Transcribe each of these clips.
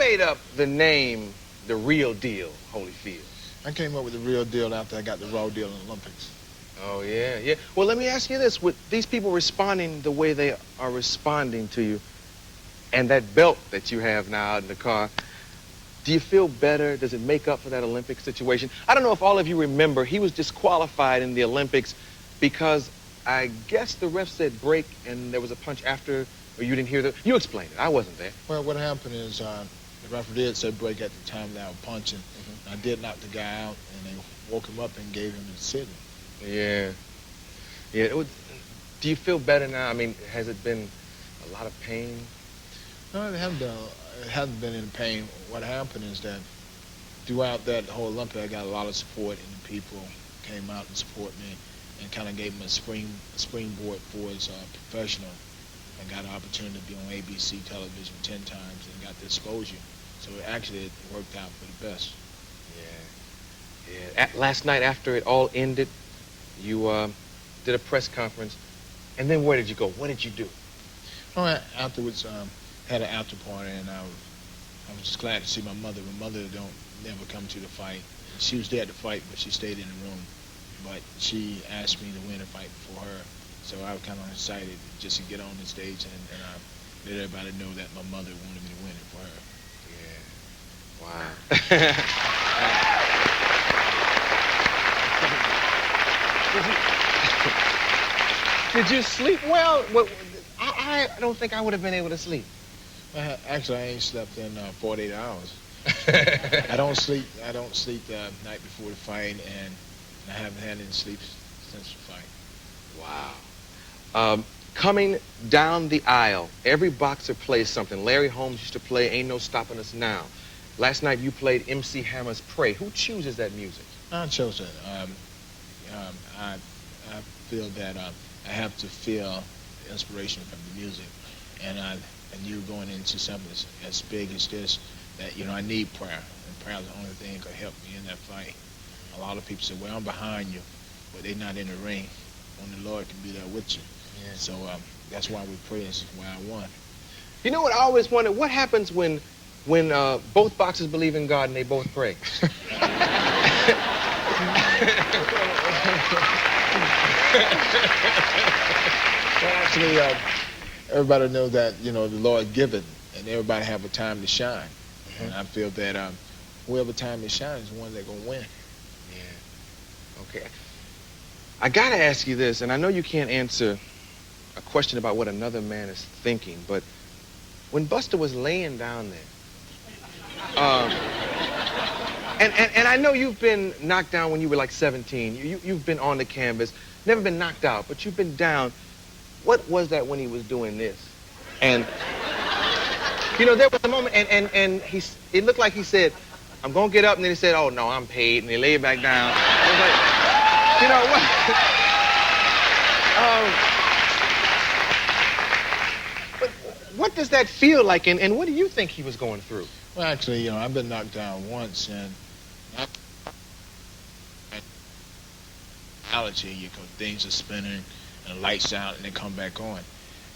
made up the name The Real Deal, Holyfield? I came up with the real deal after I got the raw deal in the Olympics. Oh, yeah, yeah. Well, let me ask you this. With these people responding the way they are responding to you, and that belt that you have now out in the car, do you feel better? Does it make up for that Olympic situation? I don't know if all of you remember, he was disqualified in the Olympics because I guess the ref said break and there was a punch after, or you didn't hear the... You explained it. I wasn't there. Well, what happened is the referee did say break at the time that I was punching. I did knock the guy out, and they woke him up and gave him a decision. Yeah. Yeah. Do you feel better now? I mean, has it been a lot of pain? No, it hasn't been any pain. What happened is that throughout that whole Olympic, I got a lot of support, and the people came out and support me and kind of gave him a springboard for his professional. I got an opportunity to be on ABC television 10 times and got the exposure. So actually, it worked out for the best. Yeah. Last night, after it all ended, you did a press conference, and then where did you go? What did you do? Oh, afterwards, had an after party, and I was just glad to see my mother. My mother never come to the fight. She was there at the fight, but she stayed in the room. But she asked me to win a fight for her, so I was kind of excited just to get on the stage and let everybody know that my mother wanted me to win it for her. Yeah. Wow. Did you sleep well? I don't think I would have been able to sleep. Actually, I ain't slept in 48 hours. I don't sleep the night before the fight, and I haven't had any sleep since the fight. Wow. Coming down the aisle, every boxer plays something. Larry Holmes used to play Ain't No Stopping Us Now. Last night you played MC Hammer's Pray. Who chooses that music? I chose it. I feel that I have to feel inspiration from the music, and you going into something as big as this, that I need prayer, and prayer is the only thing that could help me in that fight. A lot of people say, well, I'm behind you, but they're not in the ring. Only the Lord can be there with you. Yeah. So that's why we pray. This is why I won. You know what I always wondered? What happens when both boxers believe in God and they both pray? Well, actually, everybody knows that, the Lord given, and everybody have a time to shine. And I feel that whoever time to shine is the one that's going to win. Yeah. Okay. I got to ask you this, and I know you can't answer a question about what another man is thinking, but when Buster was laying down there, and I know you've been knocked down when you were like 17. You've been on the canvas, never been knocked out, but you've been down. What was that when he was doing this? And, there was a moment, and it looked like he said, I'm going to get up, and then he said, oh, no, I'm paid, and he laid back down. I was like, what? But what does that feel like, and what do you think he was going through? Well, actually, I've been knocked down once, and things are spinning and the lights out and they come back on.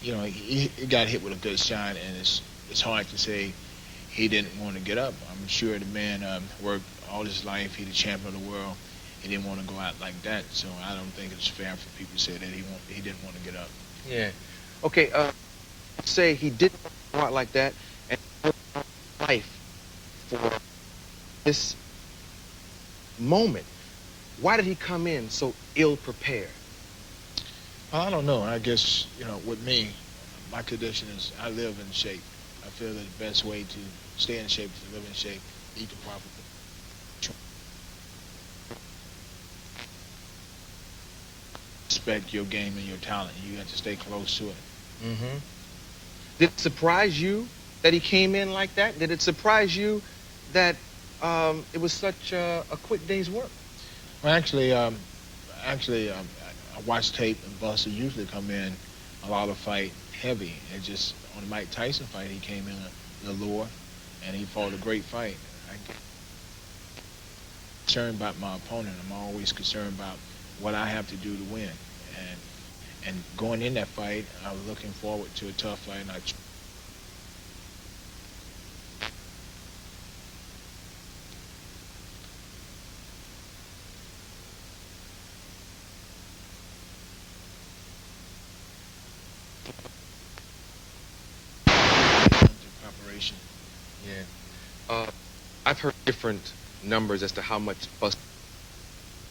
He got hit with a good shot, and it's hard to say he didn't want to get up. I'm sure the man worked all his life. He's the champion of the world. He didn't want to go out like that, so I don't think it's fair for people to say that he didn't want to get up. Yeah. Okay, say he didn't go out like that, and life for this moment. Why did he come in so ill-prepared? Well, I don't know. I guess, with me, my condition is I live in shape. I feel that the best way to stay in shape is to live in shape, eat the proper food. Respect your game and your talent. You have to stay close to it. Mm-hmm. Did it surprise you that he came in like that? Did it surprise you that it was such a quick day's work? Well, actually, I watch tape, and Buster usually come in a lot of fight heavy. And just on the Mike Tyson fight, he came in a little lower, and he fought a great fight. I'm concerned about my opponent. I'm always concerned about what I have to do to win. And going in that fight, I was looking forward to a tough fight, and inspiration. Yeah. I've heard different numbers as to how much Buster,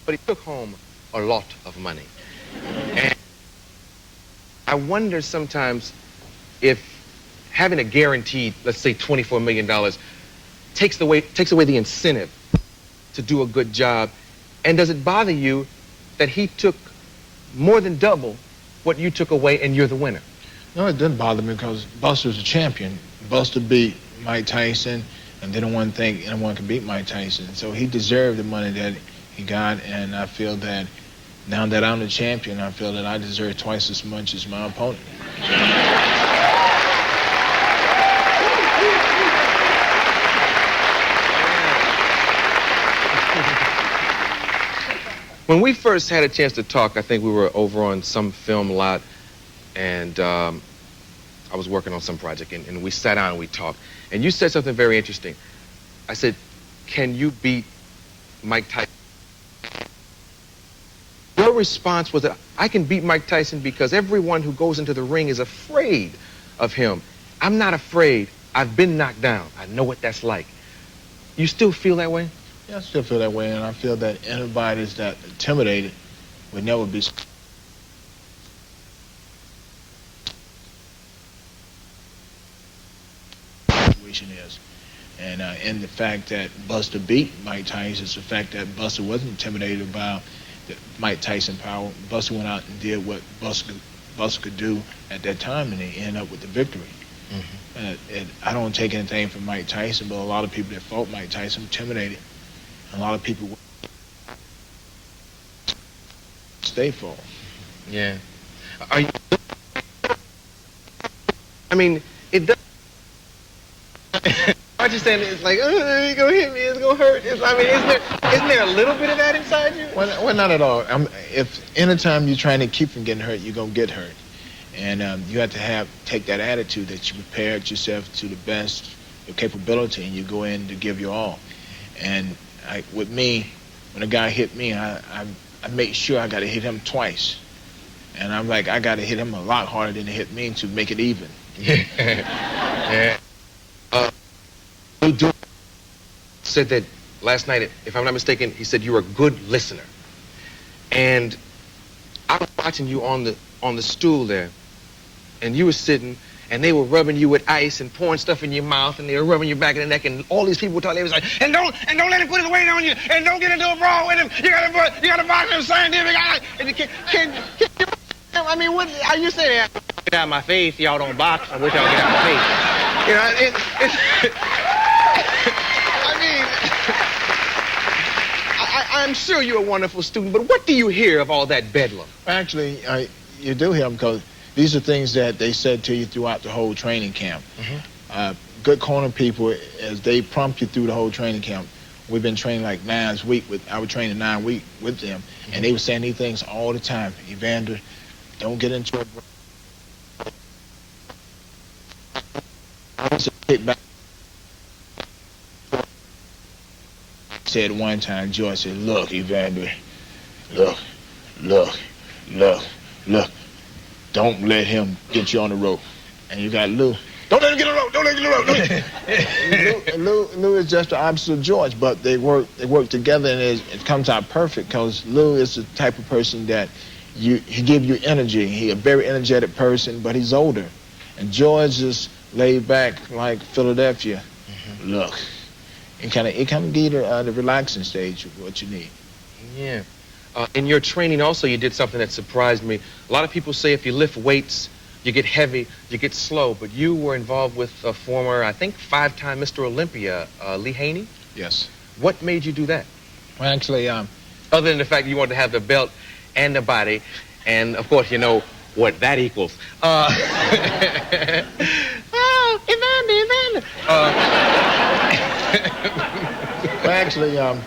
but he took home a lot of money. And I wonder sometimes if having a guaranteed, let's say $24 million, takes away the incentive to do a good job. And does it bother you that he took more than double what you took away and you're the winner? No, it didn't bother me because Buster's a champion. Buster beat Mike Tyson, and they don't want to think anyone can beat Mike Tyson. So he deserved the money that he got, and I feel that now that I'm the champion, I feel that I deserve twice as much as my opponent. When we first had a chance to talk, I think we were over on some film lot, and I was working on some project, and we sat down and we talked. And you said something very interesting. I said, can you beat Mike Tyson? Your response was that I can beat Mike Tyson because everyone who goes into the ring is afraid of him. I'm not afraid. I've been knocked down. I know what that's like. You still feel that way? Yeah, I still feel that way, and I feel that anybody that's intimidated would never be. Situation is, and the fact that Buster beat Mike Tyson is the fact that Buster wasn't intimidated by the Mike Tyson power. Buster went out and did what Buster could do at that time, and he ended up with the victory. Mm-hmm. And I don't take anything from Mike Tyson, but a lot of people that fought Mike Tyson intimidated. A lot of people stay for. Yeah. Are you? I mean, it does. I just saying it's like, you're gonna hit me, it's gonna hurt. Isn't there a little bit of that inside you? Well, not at all. If anytime you're trying to keep from getting hurt, you're gonna get hurt, and you have to take that attitude that you prepared yourself to the best of your capability, and you go in to give your all. And with me, when a guy hit me, I make sure I got to hit him twice. And I'm like, I got to hit him a lot harder than he hit me to make it even. Yeah. Lou said that last night, if I'm not mistaken, he said you were a good listener. And I was watching you on the stool there, and you were sitting, and they were rubbing you with ice and pouring stuff in your mouth, and they were rubbing your back and the neck, and all these people were talking. They was like, and don't let him put his weight on you, and don't get into a brawl with him. You gotta box him scientific. I mean, what are you saying? Get out of my face, y'all don't box. I wish y'all get out of my face. You know, I mean, I'm sure you're a wonderful student, but what do you hear of all that bedlam? Actually, you do hear them because these are things that they said to you throughout the whole training camp. Mm-hmm. Good corner people, as they prompt you through the whole training camp. We've been training like 9 weeks I was training 9 weeks with them, mm-hmm. and they were saying these things all the time. Evander, don't get into it. I said one time, George said, look, Evander, look. Don't let him get you on the rope. And you got Lou. Don't let him get on the rope. Don't let him get on the rope. Lou is just the opposite of George, but they work together, and it comes out perfect because Lou is the type of person that he gives you energy. He's a very energetic person, but he's older. And George is laid back like Philadelphia. Mm-hmm. Look, it kind of give you the relaxing stage of what you need. Yeah. In your training also, you did something that surprised me. A lot of people say if you lift weights, you get heavy, you get slow, but you were involved with a former, I think, 5-time Mr. Olympia, Lee Haney? Yes. What made you do that? Well, actually, other than the fact that you wanted to have the belt and the body, and of course, you know what that equals. Evander. Well, actually, you know,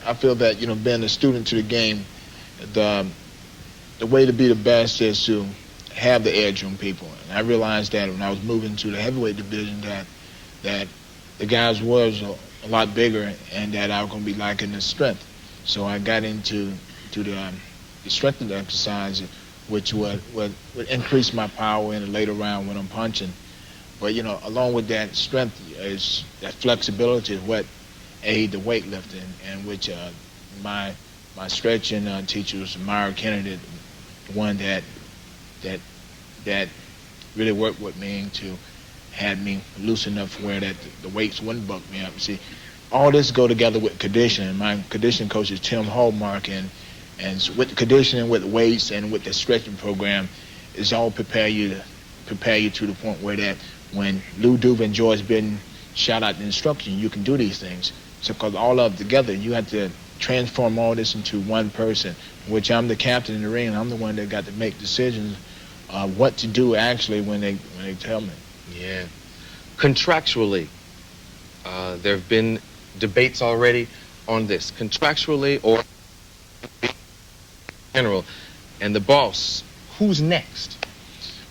I feel that, you know, being a student to the game, the way to be the best is to have the edge on people. And I realized that when I was moving to the heavyweight division that the guys was a lot bigger and that I was going to be lacking the strength. So I got into the strengthening exercise, which would increase my power in the later round when I'm punching. But you know, along with that strength is that flexibility is what aid the weightlifting, and which my stretching teacher was Myra Kennedy, the one that really worked with me to had me loose enough where that the weights wouldn't buck me up. See, all this go together with conditioning. My conditioning coach is Tim Hallmark, and with the conditioning, with the weights, and with the stretching program, it's all prepare you to the point where that when Lou Duva enjoys being shout out the instruction, you can do these things. So because all of it together, you have to transform all this into one person, which I'm the captain in the ring, and I'm the one that got to make decisions what to do actually when they tell me. Yeah. Contractually, there have been debates already on this. Contractually or in general. And the boss, who's next?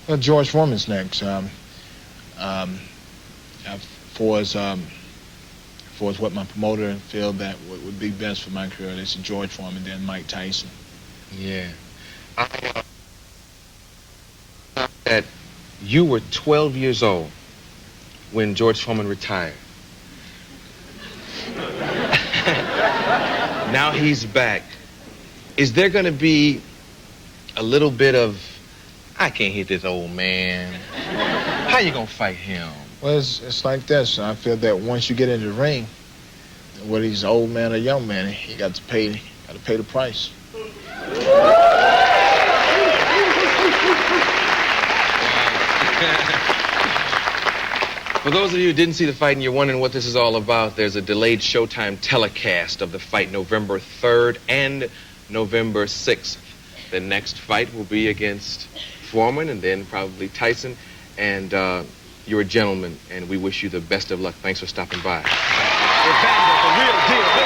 Well, George Foreman's next. For as what my promoter feel that would be best for my career, it's George Foreman, then Mike Tyson. Yeah. That you were 12 years old when George Foreman retired. Now he's back. Is there going to be a little bit of, I can't hit this old man. How you going to fight him? Well, it's like this. I feel that once you get in the ring, whether he's an old man or young man, you got to pay the price. For those of you who didn't see the fight and you're wondering what this is all about, there's a delayed Showtime telecast of the fight November 3rd and November 6th. The next fight will be against Foreman and then probably Tyson. And you're a gentleman, and we wish you the best of luck. Thanks for stopping by. Evander, the real deal.